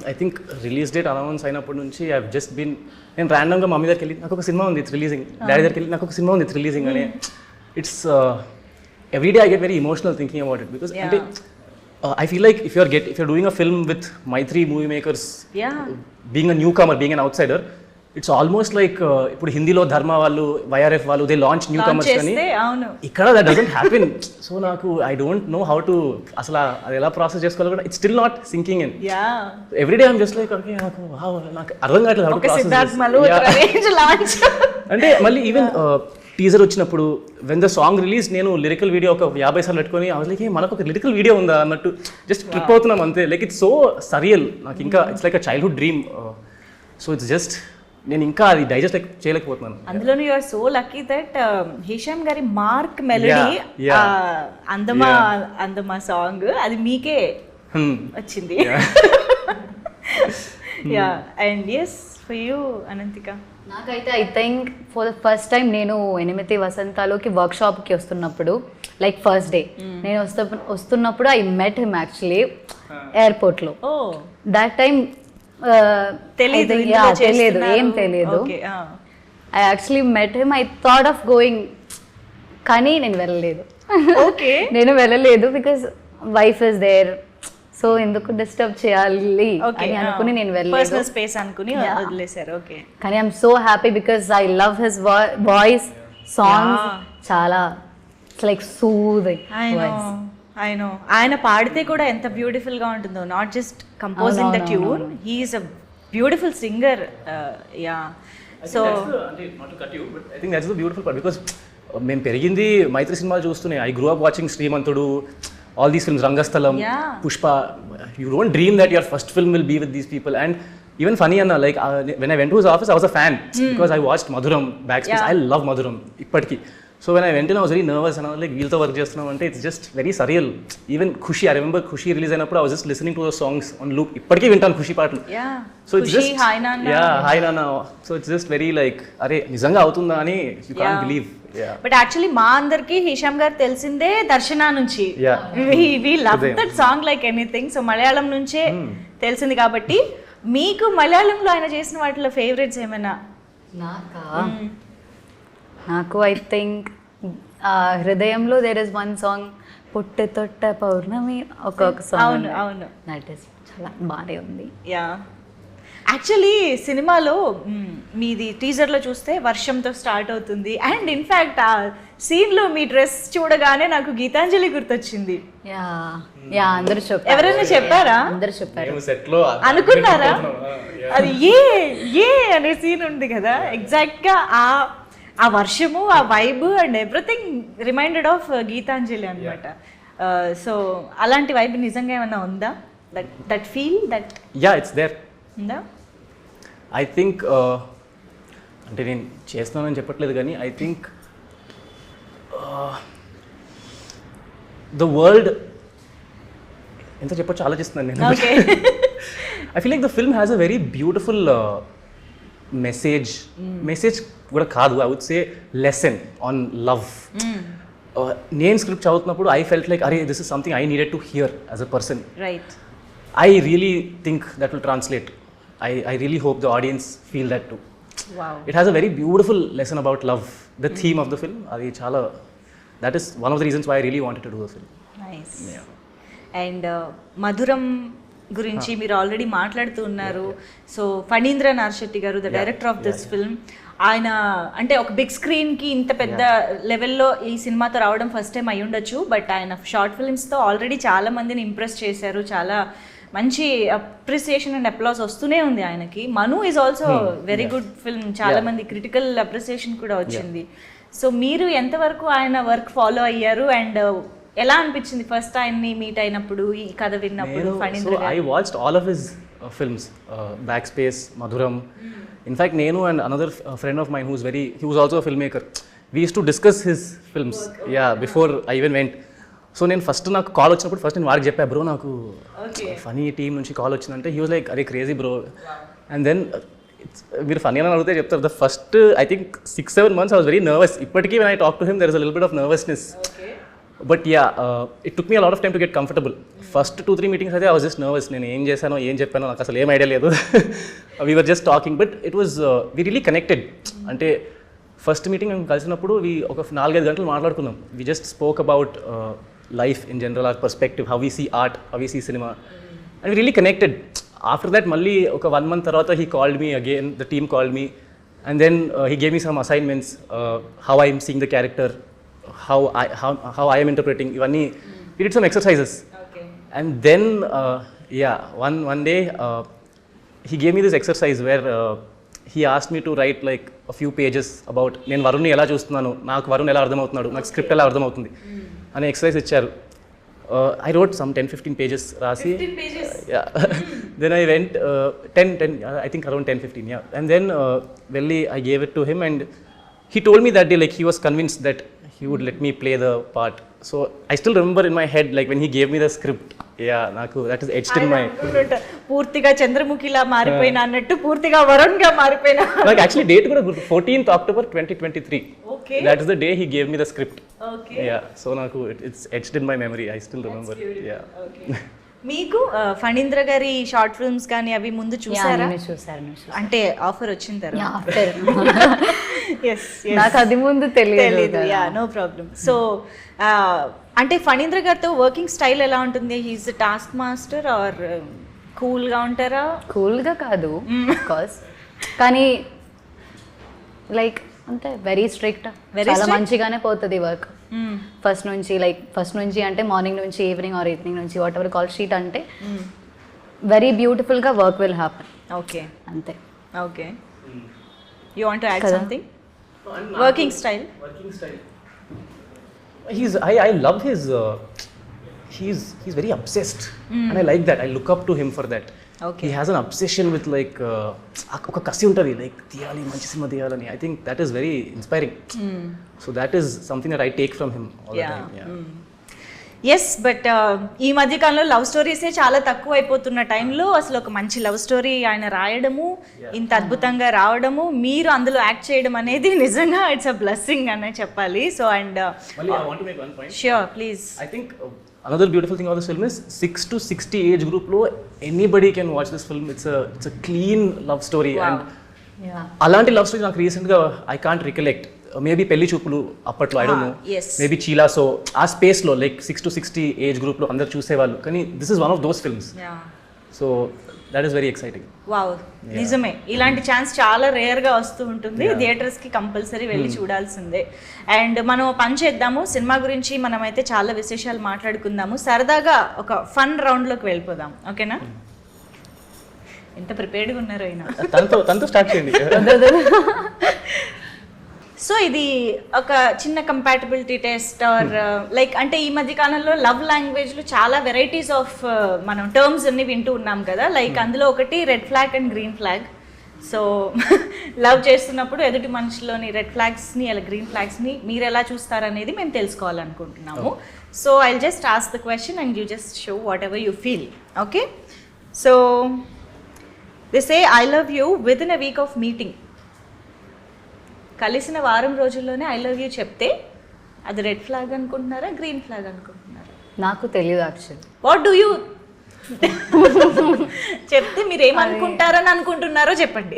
I think release date announce అయినప్పటి నుంచి ఐ జస్ట్ బీన్, నేను ర్యాండమ్గా మమ్మీ దగ్గరికి వెళ్ళి నాకు ఒక సినిమా ఉంది, ఇట్స్ రిలీజింగ్. డాడీ దగ్గరికి వెళ్ళి నాకు ఒక సినిమా ఉంది, ఇట్స్ రిలీజింగ్ అని. It's everyday I get very emotional thinking about it. Because అంటే I feel like if you're doing a film with Maitri movie makers, being a newcomer, being an outsider, it's almost like ఇప్పుడు హిందీలో ధర్మ వాళ్ళు YRF వాళ్ళు they launch new comers కానీ అవును ఇక్కడ that doesn't happen. So నాకు I don't know how to అసలు అది ఎలా ప్రాసెస్ చేసుకోవాలో కూడా it's still not sinking in. Yeah everyday I'm just like okay నాకు అర్థం కావట్లేదు how to ఒక process Siddharth this. Malhotra range launch. అంటే మళ్ళీ ఈవెన్ టీజర్ వచ్చినప్పుడు వెన్ ద సాంగ్ రిలీజ్ నేను లిరికల్ వీడియో ఒక 50 సార్లు పెట్టుకొని లైక్ మనకు ఒక లిరికల్ వీడియో ఉందా అన్నట్టు జస్ట్ ట్రిప్ అవుతున్నాం అంతే. లైక్ ఇట్స్ సో సరియల్ నాకు ఇంకా it's like a childhood dream. So it's just నేను ఇంకా అది డైజెస్ట్ చేయలేకపోతున్నాను. అందులోనూ you are so lucky that Hesham గారి మార్క్ మెలోడీ అందమా సాంగ్ అది మీకే వచ్చింది. Yeah and yes for you Ananthika. నాకైతే I think for the first time నేను 8 వసంతాలోకి వర్క్షాప్కి వస్తున్నప్పుడు లైక్ ఫస్ట్ డే నేను వస్తున్నప్పుడు ఐ మెట్ హిమ్ యాక్చువల్లీ ఎయిర్పోర్ట్లో. ఓ దట్ టైం తెలీదు తెలియదు ఏం తెలియదు. I actually met him. I thought of going కానీ నేను వెళ్ళలేదు. ఓకే నేను వెళ్ళలేదు because wife is there. So ఎందుకు డిస్టర్బ్ చేయాలి అని అనుకుని నేను వెళ్ళలేదు. పర్సనల్ స్పేస్ అనుకుని వదిలేశారు. ఓకే కానీ I'm so happy because I love his voice songs. చాలా it's like soothing voice. I know ఆయన పాడితే కూడా ఎంత బ్యూటిఫుల్ గా ఉంటుందో. Not just composing the tune, he is a beautiful singer. Yeah so I think that's the beautiful part because మేము పెరిగింది మైత్రి సినిమాలు చూస్తూనే. I grew up watching Srimanthudu, all these films, Rangastalam, Pushpa. You don't dream that your first film will be with these people. And even funny Anna, like when I went to his office I was a fan because I watched Madhuram backspace. I love Madhuram ippadiki. So when I went in I was very nervous and I was like weeltho work chestunam ante it's just very surreal. Even Khushi, I remember Khushi release ayinappudu I was just listening to those songs on loop. Ippadiki vintanu Khushi paatlu. So it's Khushi, just Hi Nana. Hi Nana. So it's just very like are nijanga avutunda ani you can't believe. But actually మా అందరికి హిషామ్ గారు తెలిసిందే దర్శనా నుంచి. We love that song like anything. So Malayalam నుంచే తెలిసింది కాబట్టి మీకు మలయాళంలో ఆయన చేసిన వాటిలో ఫేవరెట్స్ ఏమైనా? నాకు ఐ థింక్ హృదయంలో దేర్ ఇస్ వన్ సాంగ్ పుట్టె తొట్ట పౌర్ణమి ఒక సాంగ్. అవును దట్ ఇస్ చాలా బాగానే ఉంది. యా యాక్చువల్లీ సినిమాలో మీది టీజర్లో చూస్తే వర్షంతో స్టార్ట్ అవుతుంది. అండ్ ఇన్ఫ్యాక్ట్ ఆ సీన్లో మీ డ్రెస్ చూడగానే నాకు గీతాంజలి గుర్తొచ్చింది. యా అందరూ చెప్పారు. ఎవరైనా చెప్పారా? అందరూ చెప్పారు. అనుకున్నారా? అది ఏ అనే సీన్ ఉంది కదా, ఎగ్జాక్ట్గా ఆ వర్షము, ఆ vibe and everything reminded of Geethanjali అనమాట. సో అలాంటి వైబ్ నిజంగా ఏమైనా ఉందా? That feel that it's there ఉందా? ఐ థింక్ అంటే నేను చేస్తున్నానని చెప్పట్లేదు కానీ ఐ థింక్ ద వరల్డ్ ఎంత చెప్పొచ్చు ఆలోచిస్తున్నాను నేను. I feel like the film has a very beautiful message కూడా కాదు, I would say lesson on love. నేను స్క్రిప్ట్ చదువుతున్నప్పుడు ఐ ఫెల్ట్ లైక్ అరే this is something I needed to hear as a person. Right. I really think that will translate. I really hope the audience feel that too. Wow. It has a very beautiful lesson about love. The theme of the film, that is one of the reasons why I really wanted to do the film. Nice. And Madhuram గురించి మీరు already మాట్లాడుతూ ఉన్నారు. So Phanindra Narshetti గారు the director of this film, ఆయన అంటే ఒక big స్క్రీన్కి ఇంత పెద్ద లెవెల్లో ఈ సినిమాతో రావడం ఫస్ట్ టైం అయి ఉండొచ్చు. బట్ ఆయన షార్ట్ ఫిల్మ్స్తో ఆల్రెడీ చాలా మందిని ఇంప్రెస్ చేశారు. చాలా మంచి అప్రిసియేషన్ అండ్ అప్లాస్ వస్తూనే ఉంది ఆయనకి. Manu is also very good film, చాలా మంది క్రిటికల్ అప్రిసియేషన్ కూడా వచ్చింది. సో మీరు ఎంతవరకు ఆయన వర్క్ ఫాలో అయ్యారు అండ్ ఎలా అనిపించింది ఫస్ట్ ఆయన్ని మీట్ అయినప్పుడు, ఈ కథ విన్నప్పుడు? Phanindra I watched all of his films, back space, Madhuram. In fact నేను and another friend of mine he was also film maker, we used to discuss his films before I even went. So నేను first నాకు call వచ్చినప్పుడు first నేను వారికి చెప్పా, bro నాకు Phani team నుంచి call వచ్చిందంటే హీ వాజ్ లైక్ అరే క్రేజీ బ్రో. అండ్ దెన్ మీరు ఫనీ అని అడిగితే చెప్తారు, the first I think 6-7 months I was very nervous. ఇప్పటికీ when I talk to him there is a little bit of nervousness. But it took me a lot of time to get comfortable. First 2-3 meetings అయితే I was just nervous. నేను ఏం చేశానో ఏం చెప్పానో నాకు అసలు ఏం ఐడియా లేదు. We were just talking, but it was we really connected. అంటే ఫస్ట్ మీటింగ్ మేము కలిసినప్పుడు ఒక 4-5 గంటలు మాట్లాడుకున్నాం. We just spoke about life in general, our perspective, how we see art, how we see cinema, and we really connected. After that మళ్ళీ ఒక 1 month తర్వాత he called me again, the team called me, and then he gave me some assignments, how I'm seeing the character, how I am interpreting, ఇవన్నీ we did some exercises. And then one day he gave me this exercise where he asked me to write like a few pages about నేను వరుణ్ని ఎలా చూస్తున్నాను, నాకు వరుణ్ ఎలా అర్థమవుతున్నాడు, నాకు script ఎలా అర్థమవుతుంది అనే ఎక్సర్సైజ్ ఇచ్చారు. I wrote some 10-15 pages రాసి, yeah. Then I went 10 I think around 10-15, yeah. And then వెళ్ళి I gave it to him, and he told me that day like he was convinced that he would let me play the part. So I still remember in my head like when he gave me the script, yeah, నాకు that is etched in my, పూర్తిగా చంద్రముఖిలా మారిపోయినా అన్నట్టు పూర్తిగా వరుణ్ గా మారిపోయినా. like actually date కూడా 14th October 2023. Okay. That is the day he gave me the script. Okay. Yeah, so నాకు it's etched in my memory, I still remember. Yeah. Okay. మీకు ఫణీంద్ర గారి short films కానీ అవి ముందు చూసారా? చూసారు. అంటే ఆఫర్ వచ్చిన తర్వాత? After yes. నాకు అది ముందు తెలియదు. Yeah, no problem. సో అంటే ఫణీంద్ర గారితో వర్కింగ్ స్టైల్ ఎలా ఉంటుంది? హీఈస్ టాస్క్ మాస్టర్ ఆర్ కూల్గా ఉంటారా? కూల్గా కాదు కోర్స్, కానీ లైక్ అంటే వెరీ స్ట్రిక్ట్, చాలా మంచిగానే పోతుంది వర్క్. ఫస్ట్ నుంచి అంటే మార్నింగ్ నుంచి ఈవినింగ్ ఆర్ ఈవినింగ్ నుంచి వాట్ ఎవర్ కాల్ షీట్ అంటే వెరీ బ్యూటిఫుల్గా వర్క్ విల్ హ్యాపన్. ఓకే, అంతే. Okay, you want to add something? Working style. I love his he's very obsessed, and I like that. I look up to him for that. Okay. He has an obsession with like oka kasi untadi, like tiyali manchi cinema tiyalani. I think that is very inspiring. So that is something that I take from him all the time. Yeah. Yes, but ఈ మధ్య కాలంలో love స్టోరీసే చాలా తక్కువ అయిపోతున్న టైంలో అసలు ఒక మంచి లవ్ స్టోరీ ఆయన రాయడము, ఇంత అద్భుతంగా రావడము, మీరు అందులో యాక్ట్ చేయడం అనేది నిజంగా ఇట్స్ అ బ్లెస్సింగ్ అనే చెప్పాలి. So and Mali, I want to make one point. Sure, please. I think another beautiful thing about this film is 6 to 60 age group lo anybody can watch this film. It's a clean love story. Wow. And అలాంటి love story నాకు రీసెంట్గా I can't recollect. Maybe Pelli Choopulu అప్పట్లో, I don't know, yes. Maybe చీలా. So ఆ స్పేస్లో like 6 to 60 age గ్రూప్లో అందరు చూసేవాళ్ళు, కానీ this is one of those films. So that is very exciting. Wow, నిజమే. ఇలాంటి ఛాన్స్ చాలా రేర్గా వస్తూ ఉంటుంది. థియేటర్స్కి కంపల్సరీ వెళ్ళి చూడాల్సిందే. అండ్ మనం పని చేద్దాము, సినిమా గురించి మనమైతే చాలా విశేషాలు మాట్లాడుకుందాము. సరదాగా ఒక ఫన్ రౌండ్లోకి వెళ్ళిపోదాం, ఓకేనా? ఎంత ప్రిపేర్డ్గా ఉన్నారో అయినా. తనతో స్టార్ట్ చేయండి. సో ఇది ఒక చిన్న కంపాటబిలిటీ టెస్ట్ ఆర్ లైక్ అంటే ఈ మధ్య కాలంలో లవ్ లాంగ్వేజ్లో చాలా వెరైటీస్ ఆఫ్ మనం టర్మ్స్ అన్ని వింటూ ఉన్నాం కదా. లైక్ అందులో ఒకటి red flag and green flag. So love చేస్తున్నప్పుడు ఎదుటి మనిషిలోని రెడ్ ఫ్లాగ్స్ని అలా గ్రీన్ ఫ్లాగ్స్ని మీరు ఎలా చూస్తారనేది మేము తెలుసుకోవాలనుకుంటున్నాము. So I just ask the question and you just show what ever you feel. Okay, so they say I love you with in a week off meeting. కలిసిన వారం రోజుల్లోనే ఐ లవ్ యూ చెప్తే అది red flag అనుకుంటున్నారా, green flag అనుకుంటున్నారా? నాకు తెలియదు actually. What do you చెప్తే మీరు ఏమనుకుంటారని అనుకుంటున్నారో చెప్పండి.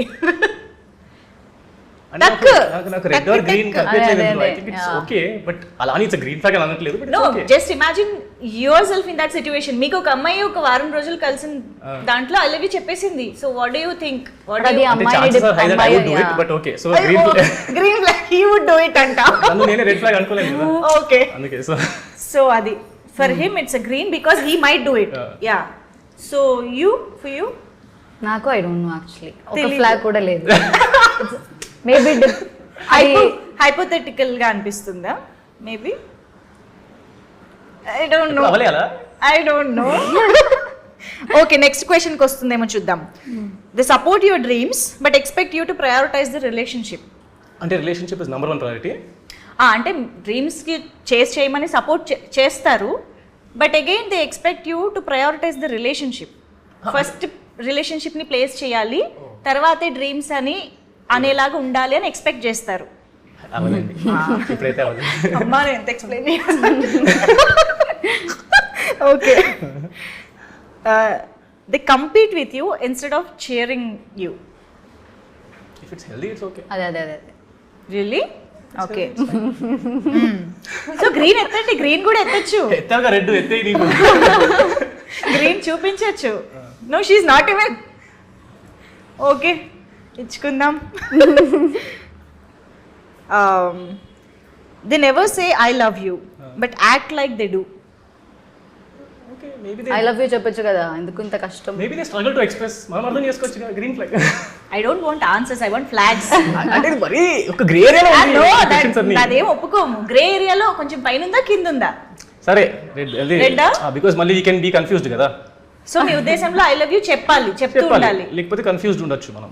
నాకు రెడ్ ఆర్ గ్రీన్ కనిపించలేదు. I think it's okay, but అలా అని ఇట్స్ గ్రీన్ ఫ్లాగ్ అని అనట్లేదు. No, just imagine yourself in that situation. మీకు ఒక అమ్మాయి ఒక వారం రోజులు కలిసిన దాంట్లో ఐ లవ్ యూ చెప్పేసింది. So what do you think? Green flag he would do it అంట. నేనే రెడ్ ఫ్లాగ్ అనుకోలేదు కదా. ఓకే, అందుకే సో అది for him it's a green because he might do it. Yeah, so you for you? నాకు I don't know actually. ఒక flag కూడా లేదు. మేబీ హైపోథెటికల్ గా అనిపిస్తుందా? Maybe, I don't know. Okay, next క్వశ్చన్కి వస్తుందేమో చూద్దాం. They support your dreams but expect you to prioritize the relationship. అంటే రిలేషన్షిప్ ఇస్ నంబర్ 1 ప్రయారిటీ. అంటే డ్రీమ్స్కి చేయమని సపోర్ట్ చేస్తారు, but again they expect you to prioritize the relationship. First రిలేషన్షిప్ని place చేయాలి, తర్వాతే డ్రీమ్స్ అని అనేలాగా ఉండాలి అని ఎక్స్పెక్ట్ చేస్తారు. అమ్మా నేను ఎంత explain okay, they compete with you instead of cheering you. If it's healthy, it's okay. అదే రియల్లీ? ఓకే, సో గ్రీన్ ఎత్తండి, గ్రీన్ కూడా ఎత్తచ్చు. ఎత్తాక రెడ్ ఎత్తే నీకు గ్రీన్ చూపించచ్చు. No she's not even okay ఇచ్చుకుందాం. They never say I love you but act like they do. Okay maybe I love you చెప్పొచ్చు కదా, ఎందుకు ఇంత కష్టం? Maybe they struggle to express. మనం అర్థం చేసుకోవచ్చు కదా green flag. I don't want answers, I want flags. అంటే ఇది మరీ ఒక గ్రే ఏరియాలో ఉంది. అదేం ఒప్పుకోము. గ్రే ఏరియాలో కొంచెం పైన ఉందా కింద ఉందా? సరే రెడ్ ఆ? బికాజ్ మళ్ళీ వీ కెన్ బీ కన్ఫ్యూజ్డ్ కదా. సో మీ ఉద్దేశంలో ఐ లవ్ యూ చెప్పాలి, చెప్తూ ఉండాలి. లేకపోతే కన్ఫ్యూజ్డ్ ఉండొచ్చు మనం.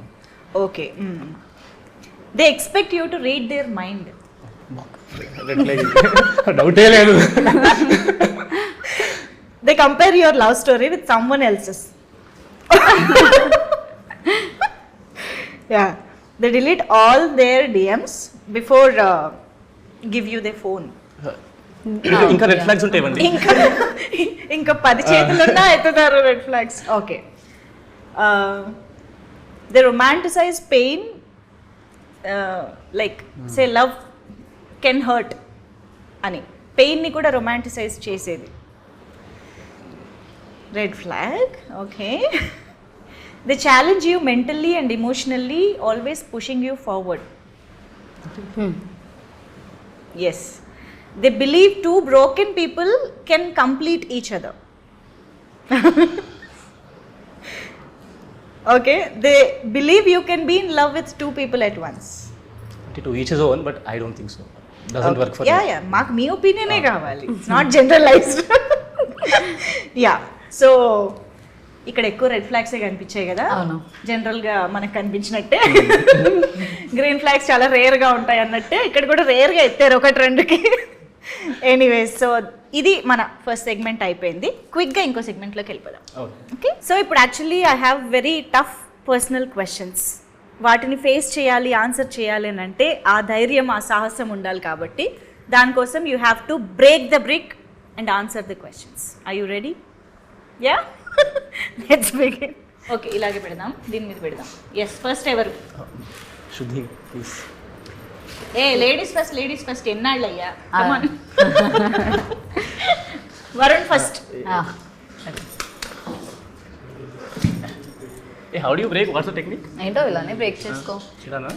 Okay. They expect you to read their mind. డౌటే లేదు. They compare your love story with someone else's. Yeah, they delete all their DMs before give you the phone. ఇంకా red flags ఉంటాయండి. ఇంకా 10 చేతులున్నా ఎత్తుతారు red flags. Okay. They romanticize pain, like say love can hurt అని. పెయిన్ని కూడా romanticize చేసేది red flag. Okay. They challenge you mentally and emotionally, always pushing you forward. Yes. They believe two broken people can complete each other. Okay, they believe you can be in love with two people at once. To each his own, but I don't think so. Doesn't work for me. Yeah, మాకు మీ ఒపీనియనే కావాలి. It's not generalized. Yeah, so ఇక్కడ ఎక్కువ red ఫ్లాగ్సే కనిపించాయి కదా. అవును. జనరల్గా మనకు కనిపించినట్టే green flags చాలా రేర్గా ఉంటాయి అన్నట్టే ఇక్కడ కూడా రేర్గా ఎత్తారు 1-2కి. ఎనీవేస్, సో ఇది మన ఫస్ట్ సెగ్మెంట్ అయిపోయింది. క్విక్గా ఇంకో సెగ్మెంట్లోకి వెళ్ళిపోదాం. ఓకే. సో ఇప్పుడు actually I have very tough personal questions. వాటిని ఫేస్ చేయాలి, ఆన్సర్ చేయాలి అని అంటే ఆ ధైర్యం, ఆ సాహసం ఉండాలి. కాబట్టి దానికోసం you have to break the brick and answer the questions. Are you ready? Yeah, let's begin. Okay, ఇలాగే పెడదాం, దీని మీద పెడదాం. ఎస్, ఫస్ట్ ఎవరు? Shudhi, please. లేడీస్ ఫస్ట్ ఎన్నాళ్ళు అయ్యా? Varun first. How do you break? What's the technique? ఏంటో ఇలానే బ్రేక్ చేసుకో. Chidana?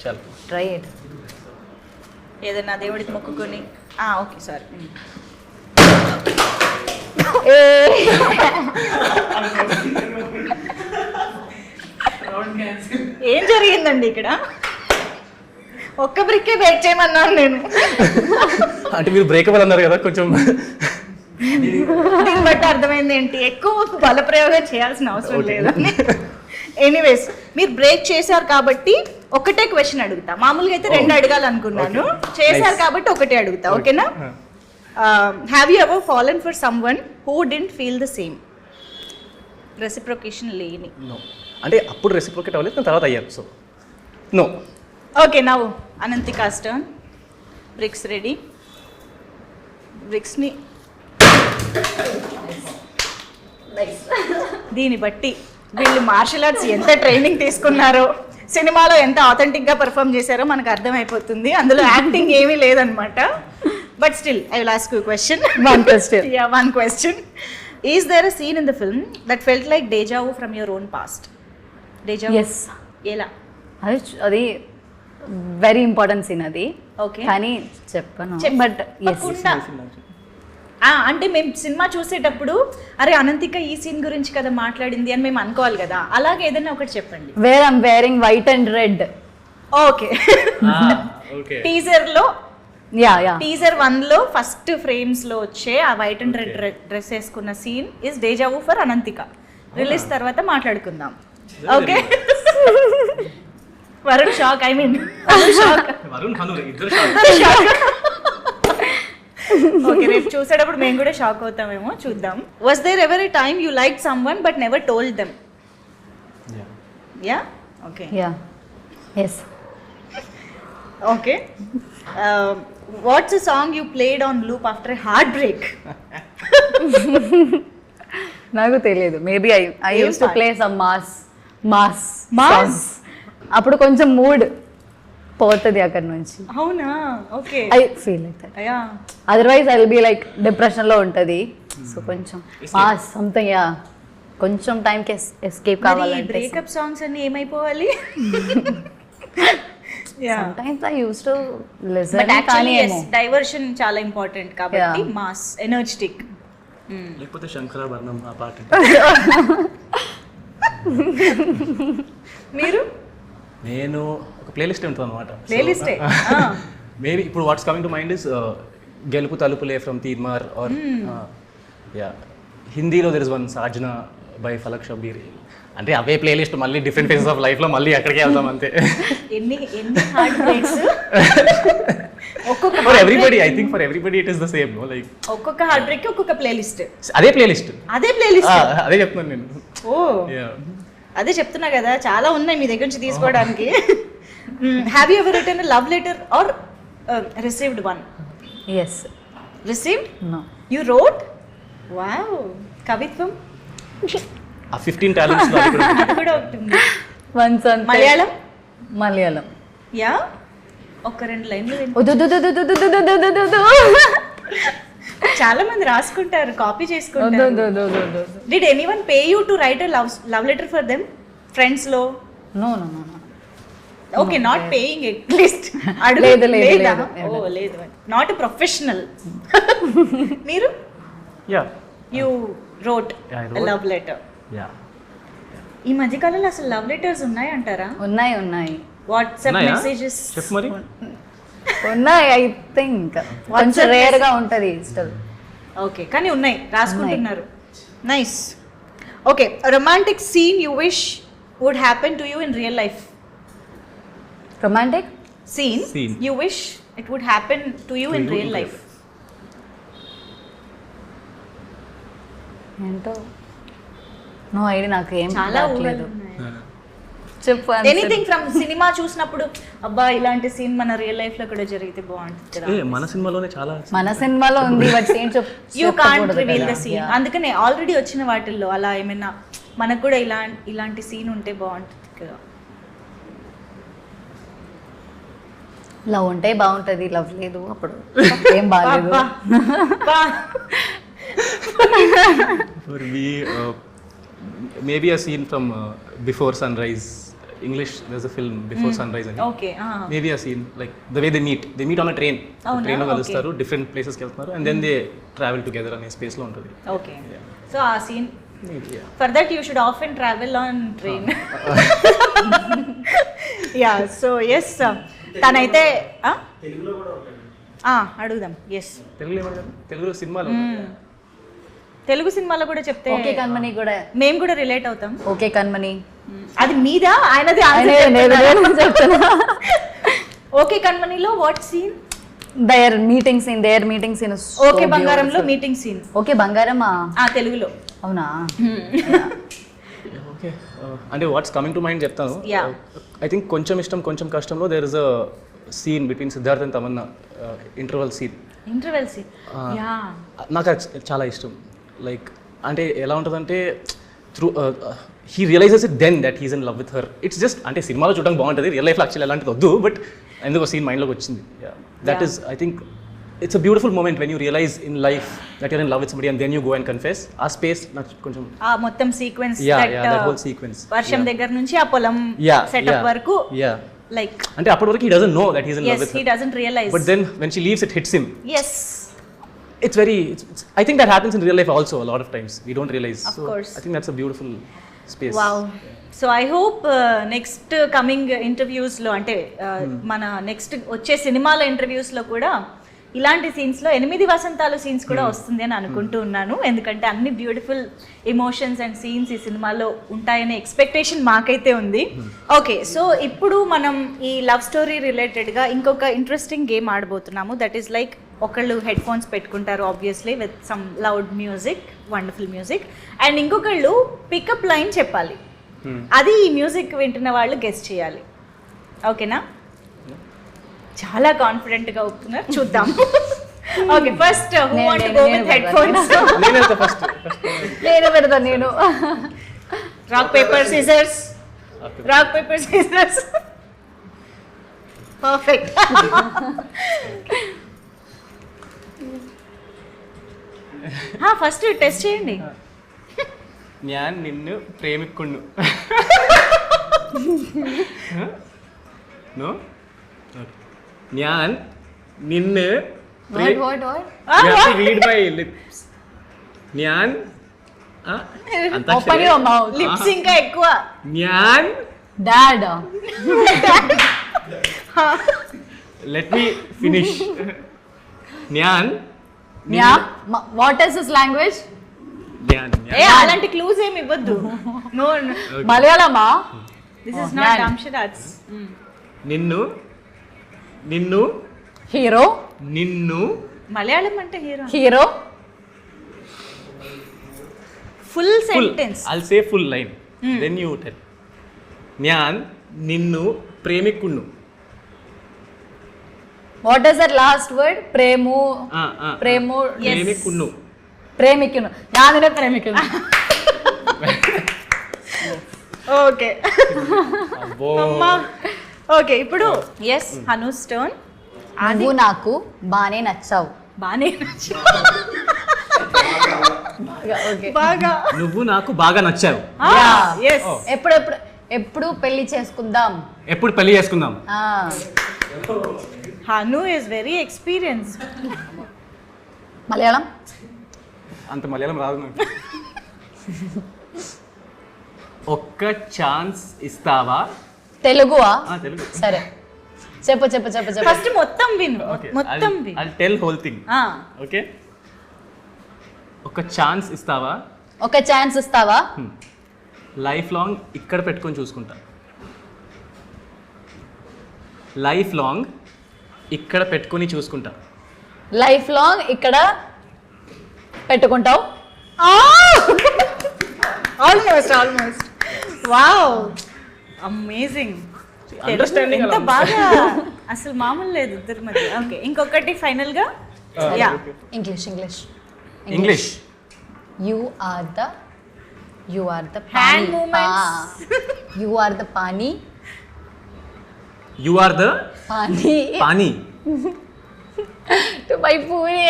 Chal. Try it. ఏదన్నా దేవుడికి మొక్కుకొని. Okay, sorry. ఏం జరిగిందండి ఇక్కడ? ఒక్క బ్రిక్కే బ్రేక్ చేయమన్నాను నేను. అంటే మీరు బ్రేకబుల్ అన్నారు కదా, కొంచెం దీన్ని బట్టి అర్థమైంది ఏంటి, ఎక్కువ బలప్రయోగం చేయాల్సిన అవసరం లేదని. ఎనీవేస్, మీరు బ్రేక్ చేశారు కాబట్టి ఒకటే క్వశ్చన్ అడుగుతా. మామూలుగా అయితే 2 అడగాలనుకున్నాను, చేశారు కాబట్టి ఒకటే అడుగుతా. ఓకేనా? Have you ever fallen for someone who didn't feel the same? Reciprocation లేని. నో. అంటే అప్పుడు రెసిప్రోకేట్ అవ్వలేదు, తర్వాత అయ్యారు. So no. Okay, now Ananthika's turn. Bricks ready. బ్రిక్స్ని దీన్ని బట్టి వీళ్ళు మార్షల్ ఆర్ట్స్ ఎంత ట్రైనింగ్ తీసుకున్నారో, సినిమాలో ఎంత ఆథెంటిక్గా పర్ఫామ్ చేశారో మనకు అర్థమైపోతుంది. అందులో యాక్టింగ్ ఏమీ లేదనమాట. But still I will ask you question. One question. Is there a scene in the film that felt like deja vu from your own past? Deja vu? Yes. ఎలా? అది వెరీ ఇంపార్టెంట్ సీన్ అది. Okay, కానీ చెప్పను. But yes, అంటే మేము cinema చూసేటప్పుడు అరే అనంతిక ఈ సీన్ గురించి కదా మాట్లాడింది అని మేము అనుకోవాలి కదా. అలాగే ఏదైనా ఒకటి చెప్పండి. Where I'm wearing white and red. Okay. టీజర్లో, టీజర్ 1లో ఫస్ట్ ఫ్రేమ్స్ లో వచ్చే ఆ వైట్ అండ్ రెడ్ డ్రెస్ వేసుకున్న scene is deja vu for Ananthika. Release తర్వాత మాట్లాడుకుందాం. Okay. Varun shock. I mean okay, రేపు చూసేటప్పుడు మేము కూడా షాక్ అవుతామేమో, చూద్దాం. Was there ever a time you like someone but never told them? Yeah. Okay. Yeah. Yes. Okay. What's a song you played on loop after a heart break? నాకు తెలియదు. Maybe I use to play some mass. అప్పుడు కొంచెం mood పోతుంది అక్కడ నుంచి. అవునా? Okay. I feel like that. Yeah. Otherwise I will be like depression లో ఉంటది. సో కొంచెం మాస్ సంథింగ్. యా. కొంచెం టైంకి ఎస్కేప్ కావాలంటే బ్రేకప్ సాంగ్స్ అన్ని ఏమైపోవాలి? sometimes I used to listen but కానీ యాక్చువల్లీ డైవర్షన్ చాలా ఇంపార్టెంట్ కాబట్టి మాస్ ఎనర్జెటిక్. లేకపోతే శంకరాభరణం ఆ పాట. మీరు నేను ఒక ప్లేలిస్ట్ ఉంటుంది అనమాట. ప్లేలిస్టే మేబీ ఇప్పుడు what's coming to mind is Gelupu Thalupule from Teenmaar or yeah హిందీలో there is one Saajanaa by Falak Shabbir. అంటే అవే ప్లేలిస్ట్ మళ్ళీ డిఫరెంట్ ఫేజెస్ ఆఫ్ లైఫ్లో మళ్ళీ ఎక్కడికి వెళ్తాం అంతే. ఎన్ని హార్ట్ బ్రేక్స్ ఒక్కొక్క for everybody, I think for everybody it is the same, no like ఒక్కొక్క హార్ట్ బ్రేక్ ఒక్కొక్క ప్లేలిస్ట్. అదే ప్లేలిస్ట్ అదే చెప్తున్నాను నేను. ఓ అదే చెప్తున్నా కదా, చాలా ఉన్నాయి మీ దగ్గర నుంచి తీసుకోవడానికి. Have you ever written love letter or received one? yes received? no you wrote? Wow, కవిత్వం ఆ 15 టాలెంట్స్ లో అది కూడా అది కూడా ఒకటి ఉంది. once అంతే. మలయాళం యా ఒక 2 లైన్లు చాలా మంది రాసుకుంటారు, కాపీ చేసుకుంటారు. Did anyone pay you to right a love letter for them friends లో? no no no no okay, not paying at least. లేదు, లేదు, నాట్ ప్రొఫెషనల్. మీరు yeah you wrote Yeah, I wrote. Love letter. Yeah ఈ మధ్య కాలంలో అసలు love letters ఉన్నాయి అంటారా? ఉన్నాయి వాట్సాప్ మెసేజెస్ చెప్పు మరి. ఉన్నాయి ఐ థింక్ కొంచెం రేర్ గా ఉంటది స్టిల్. ఓకే, కానీ ఉన్నాయి, రాసుకుంటున్నారు. Nice. Okay, romantic scene you wish would happen to you in real life. Romantic Scene you wish it would happen to you in real life. ఏంటో నో ఐడియా, నాకు ఏం చాలా రావట్లేదు. చెప్పు ఎనీథింగ్ ఫ్రమ్ సినిమా చూసినప్పుడు అబ్బా ఇలాంటి సీన్ మన రియల్ లైఫ్ లో కూడా జరిగితే బాగుంటుంది కదా. మన సినిమాలోనే చాలా మన సినిమాలో ఉంది బట్ ఏం you can't reveal the scene. అందుకనే ఆల్రెడీ వచ్చిన వాటిల్లో అలా ఏమైనా మనకు కూడా ఇలాంటి సీన్ ఉంటే బాగుంటుంది కదా. లవ్ ఉంటే బాగుంటది, లవ్ లేదు అప్పుడు ఏం బాగాలేదు. For me, maybe a scene from Before Sunrise. English, there's a film Before Sunrise. Okay. Maybe a scene like the way they meet on a train. Train లో కలుస్తారు, different places కి వెళ్తున్నారు, and then they travel together అనే space లో ఉంటుంది. Okay. So ఆ scene. For that you should often travel on train. Yeah. So yes. తనైతే అడుగుదాం. ఎస్, తెలుగులో సినిమాలో తెలుగు సినిమాలో కూడా చెప్తే ఓకే కన్మని కూడా మేము కూడా రిలేట్ అవుతాం. ఓకే కన్మని అది మీదా ఆయనది? ఓకే కన్మనిలో what scene? Their meeting scene okay బంగారంలో మీటింగ్ సీన్. ఓకే బంగారమా తెలుగులో? అవునా? ఓకే, అంటే వాట్స్ కమింగ్ టు మైండ్ చెప్తాను. ఐ థింక్ కొంచెం ఇష్టం కొంచెం కష్టంలో there is a scene between Siddharth and Tamannaah, interval scene. నాకు అది చాలా ఇష్టం. లైక్ అంటే ఎలా ఉంటుందంటే through he realizes it then that he's in love with her. It's just అంటే సినిమాలో చూడడానికి బాగుంటుంది, రియల్ లైఫ్లో యాక్చువల్లీ అలాంటిది వద్దు, బట్ ఎందుకో సీన్ మైండ్లోకి వచ్చింది. That is I think it's a beautiful moment when you realize in life that you're in love with somebody and then you go and confess. ఆ స్పేస్ నాకు కొంచెం మొత్తం సీక్వెన్స్, that whole sequence. వర్షం దగ్గర నుంచి ఆ పొలం సెటప్ వరకు, లైక్ అంటే అప్పటి వరకు he doesn't know that he's in love with her. He doesn't realize. But then when she leaves, it hits him. Yes. It's very, I think that happens in real life also a lot of times. We don't realize. Of course. I think that's a beautiful space. Wow. So I hope next coming interviews లో అంటే మన next వచ్చే సినిమాల interviews లో కూడా ఇలాంటి సీన్స్లో 8 వసంతాలు scenes కూడా వస్తుంది అని అనుకుంటూ ఉన్నాను. ఎందుకంటే అన్ని బ్యూటిఫుల్ ఎమోషన్స్ అండ్ సీన్స్ ఈ సినిమాలో ఉంటాయనే ఎక్స్పెక్టేషన్ మాకైతే ఉంది. ఓకే, సో ఇప్పుడు మనం ఈ లవ్ స్టోరీ రిలేటెడ్గా ఇంకొక ఇంట్రెస్టింగ్ గేమ్ ఆడబోతున్నాము. దట్ ఈస్ లైక్ ఒకళ్ళు హెడ్ ఫోన్స్ పెట్టుకుంటారు obviously with some loud music, wonderful music, and ఇంకొకళ్ళు పికప్ లైన్ చెప్పాలి. అది ఈ మ్యూజిక్ వింటున్న వాళ్ళు గెస్ట్ చేయాలి. ఓకేనా? చాలా కాన్ఫిడెంట్ గా ఒప్పుతున్నారు, చూద్దాం. Okay, first who want to go with head phones? నేను పెడతా. నేను rock paper scissors. Perfect. First test చేయండి. ഞാൻ നിന്നു പ്രേമിക്കുന്നു. No? ഞാൻ നിന്നെ What? You have to read my lips. ഞാൻ Open your mouth. లిప్స్ ఇంకా ఎక్కువ. ഞാൻ Dad. let me finish. ഞാൻ Yeah. What is his language? ഞാൻ ఏ అలాంటి క్లూస్ ఏమి ఇవ్వద్దు. No Malayalama. This is not dumb charades. నిన్ను నిన్ను Hero. నిన్ను మలయాళం అంటే Hero. Full full. Sentence. I'll say full line. Then you tell. ഞാൻ നിന്നു പ്രേമിക്കുന്നു. What is that last word? Premu. Premu. പ്രേമിക്കുന്നു. Premikunu. ഞാൻ നിന്നെ പ്രേമിക്കുന്നു. ఓకే అబ్బో. అమ్మా. ఓకే ఇప్పుడు ఎస్ హను స్టోన్. నువ్వు నాకు బానే నచ్చావు. బానే ఓకే. బాగా. నువ్వు నాకు బాగా నచ్చావు. ఎస్. ఎప్పుడు పెళ్లి చేసుకుందాం. ఎప్పుడు పెళ్లి చేసుకుందాం. Hanu is very experience. Malayalam. అంత మలయాళం రాదు నాకు. ఒక్క ఛాన్స్ ఇస్తావా. తెలుగువా. తెలుగు. సరే చెప్పు. ఫస్ట్ మొత్తం విను. మొత్తం విను. I'll tell whole thing. Okay. ఒక ఛాన్స్ ఇస్తావా. ఒక ఛాన్స్ ఇస్తావా. లైఫ్ లాంగ్ ఇక్కడ పెట్టుకొని చూసుకుంటా. లైఫ్ లాంగ్ ఇక్కడ పెట్టుకొని చూసుకుంటా. లైఫ్ లాంగ్ ఇక్కడ పెట్టుకుంటావు. Almost wow amazing. Understanding ఎంత అలా బాగా అసలు మామూలు లేదు ఇద్దరి మధ్య. ఓకే ఇంకొకటి ఫైనల్ గా. Yeah English. You are the hand moments. You are the pani. You are the pani. To my puri.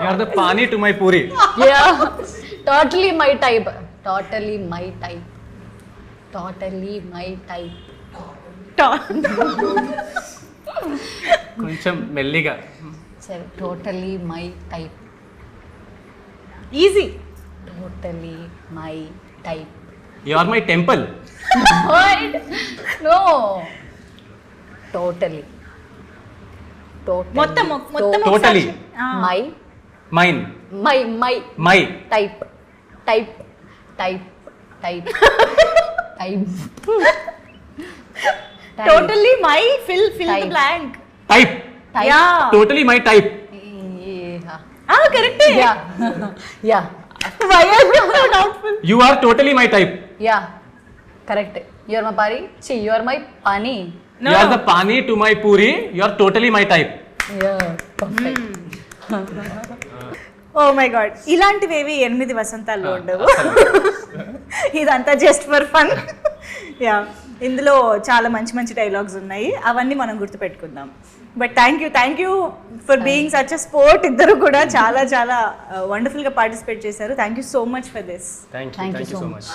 You are the pani to my puri. Totally my type. కొంచెం మెల్లిగా. సరే totally my type. Easy. Totally my type. You are my temple. No totally మొత్తం Totally. My mine. My type. Totally my fill the Type. Blank. Type. Yeah totally my type. కరెక్టే. Yeah why are you so doubtful? You are totally my type. Yeah correct. You are my pari. You are my pani. You are the pani to my puri. You are totally my type. Oh my god ఇలాంటివేవి 8 వసంతాల్లో ఉండవు. ఇదంతా just for fun. Yeah ఇందులో చాలా మంచి dialogues ఉన్నాయి. అవన్నీ మనం గుర్తుపెట్టుకుందాం. But thank you for being such a sport. ఇద్దరు కూడా చాలా వండర్ఫుల్గా పార్టిసిపేట్ చేశారు. Thank you so much for this. Thank you so much.